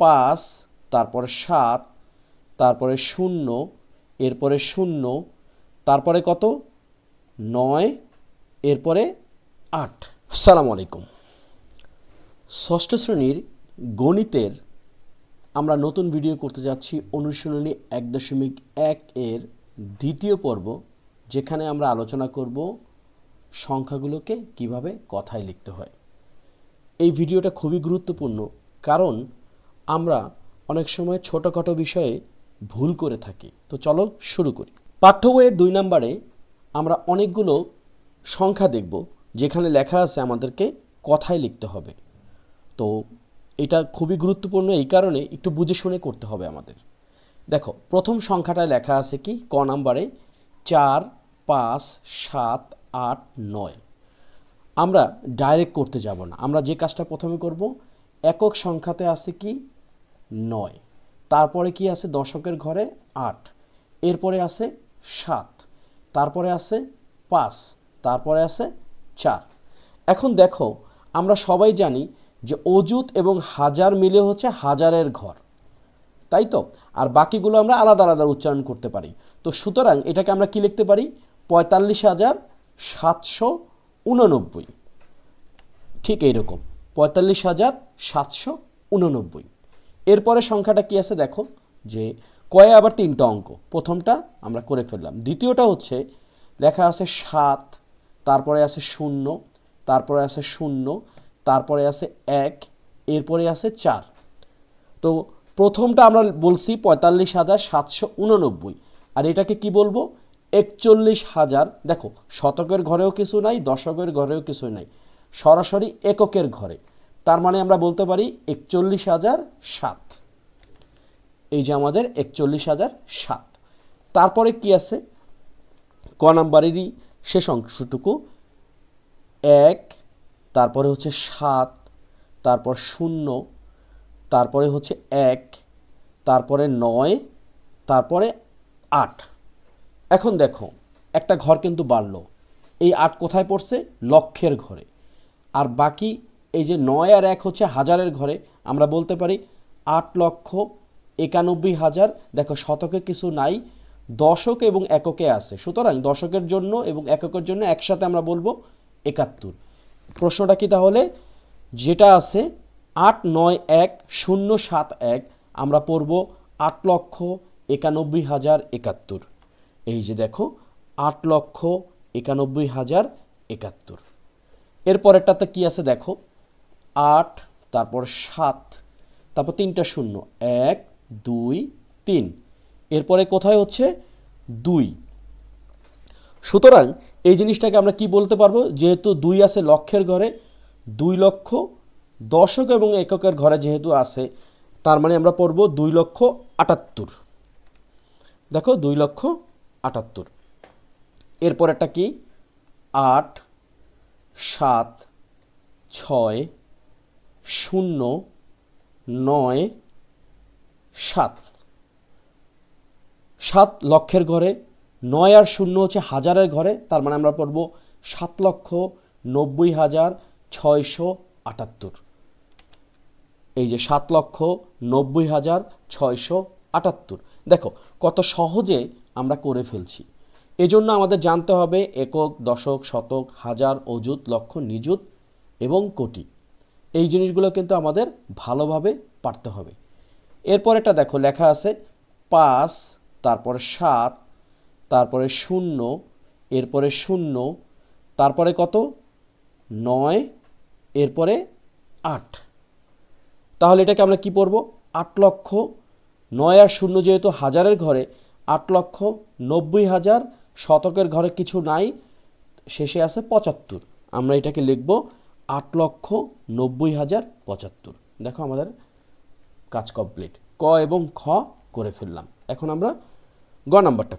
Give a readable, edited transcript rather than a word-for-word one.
5, তারপরে 7, তারপরে 0, এরপরে 0, তারপরে কত 9, এরপরে 8। আসসালামু আলাইকুম। ষষ্ঠ শ্রেণীর গণিতের আমরা নতুন ভিডিও করতে যাচ্ছি অনুশীলনী 1.1 এর দ্বিতীয় পর্ব, যেখানে আমরা আলোচনা করব সংখ্যাগুলোকে কিভাবে কথায় লিখতে হয়। এই ভিডিওটা খুবই গুরুত্বপূর্ণ, কারণ আমরা অনেক সময় ছোটখাটো বিষয়ে ভুল করে থাকি। তো চলো শুরু করি। পাঠ্য বইয়ের 2 নম্বরে আমরা অনেকগুলো সংখ্যা দেখব, যেখানে লেখা আছে আমাদেরকে কথায় লিখতে হবে। তো এটা খুবই গুরুত্বপূর্ণ, এই কারণে একটু বুঝে শুনে করতে হবে আমাদের। দেখো, প্রথম সংখ্যাটায় লেখা আছে কি ক নাম্বারে 4, 5, 7, 8, 9। আমরা ডাইরেক্ট করতে যাব না, আমরা যে কাজটা প্রথমে করব, একক সংখ্যাতে আছে কি 9, তারপরে কি আছে দশকের ঘরে 8, এরপরে আছে 7, তারপরে আছে 5, তারপরে আছে 4। এখন দেখো, আমরা সবাই জানি যে অযুত এবং হাজার মিলে হচ্ছে হাজারের ঘর, তাই তো? আর বাকিগুলো আমরা আলাদা আলাদা উচ্চারণ করতে পারি। তো সুতরাং এটাকে আমরা কি লিখতে পারি? 45,789। ঠিক এইরকম 45,789। এরপরে সংখ্যাটা কি আছে দেখো, যে কয়ে আবার 3টা অঙ্ক। প্রথমটা আমরা করে ফেললাম। দ্বিতীয়টা হচ্ছে লেখা আছে 7, তারপরে আছে 0, তারপরে আছে 0, তারপরে আছে 1, এরপরে আছে 4। তো প্রথমটা আমরা বলছি 45,789, আর এটাকে কি বলবো? 41,000। দেখো, শতকের ঘরেও কিছু নাই, দশকের ঘরেও কিছু নাই, সরাসরি এককের ঘরে। তার মানে আমরা বলতে পারি 41,007। এই যে আমাদের 41,007। তারপরে কি আছে ক নাম্বারেরই শেষ অংশটুকু, 1, তারপরে হচ্ছে 7, তারপর 0, তারপরে হচ্ছে 1, তারপরে 9, তারপরে 8। এখন দেখো, একটা ঘর কিন্তু বাড়লো। এই 8 কোথায় পড়ছে? লক্ষের ঘরে। আর বাকি এই যে 9 আর 1 হচ্ছে হাজারের ঘরে। আমরা বলতে পারি 8,91,000। দেখো, শতকে কিছু নাই, দশক এবং এককে আছে। সুতরাং দশকের জন্য এবং এককের জন্য একসাথে আমরা বলবো 71। প্রশ্নটা কি তাহলে? যেটা আছে 891,071, আমরা পড়ব 8,91,071। এই যে দেখো, 8,91,071। এরপরেরটাতে কি আছে দেখো, 8, তারপর 7, তারপর 3টা 0, 1, 2, 3, এরপরে কোথায় হচ্ছে 2। সুতরাং এই জিনিসটাকে আমরা কি বলতে পারবো? যেহেতু 2 আছে লক্ষের ঘরে, 2 লক্ষ, দশক এবং এককের ঘরে যেহেতু আছে, তার মানে আমরা পড়ব 2,78,000। দেখো, 2,78,000। এরপরেরটা কি 8, 7, 6, 0, 9, 7। 7 লক্ষের ঘরে, 9 আর 0 হচ্ছে হাজারের ঘরে। তার মানে আমরা পড়ব 7,90,678। এই যে 7,90,678। দেখো কত সহজে আমরা করে ফেলছি। এজন্য আমাদের জানতে হবে একক, দশক, শতক, হাজার, অযুত, লক্ষ, নিযুত এবং কোটি। এই জিনিসগুলো কিন্তু আমাদের ভালোভাবে পারতে হবে। এরপরেটা দেখো, লেখা আছে 5, তারপরে 7, তারপরে 0, এরপরে 0, তারপরে কত 9, এরপরে 8। তাহলে এটাকে আমরা কি পড়ব? 8,09,000 আর 0 যেহেতু হাজারের ঘরে, 8,90,000, শতকের ঘরে কিছু নাই, শেষে আছে 75। আমরা এটাকে লিখব 8,90,075। দেখো, আমাদের কাজ কমপ্লিট। ক এবং খ করে ফেললাম। এখন আমরা গ নাম্বারটা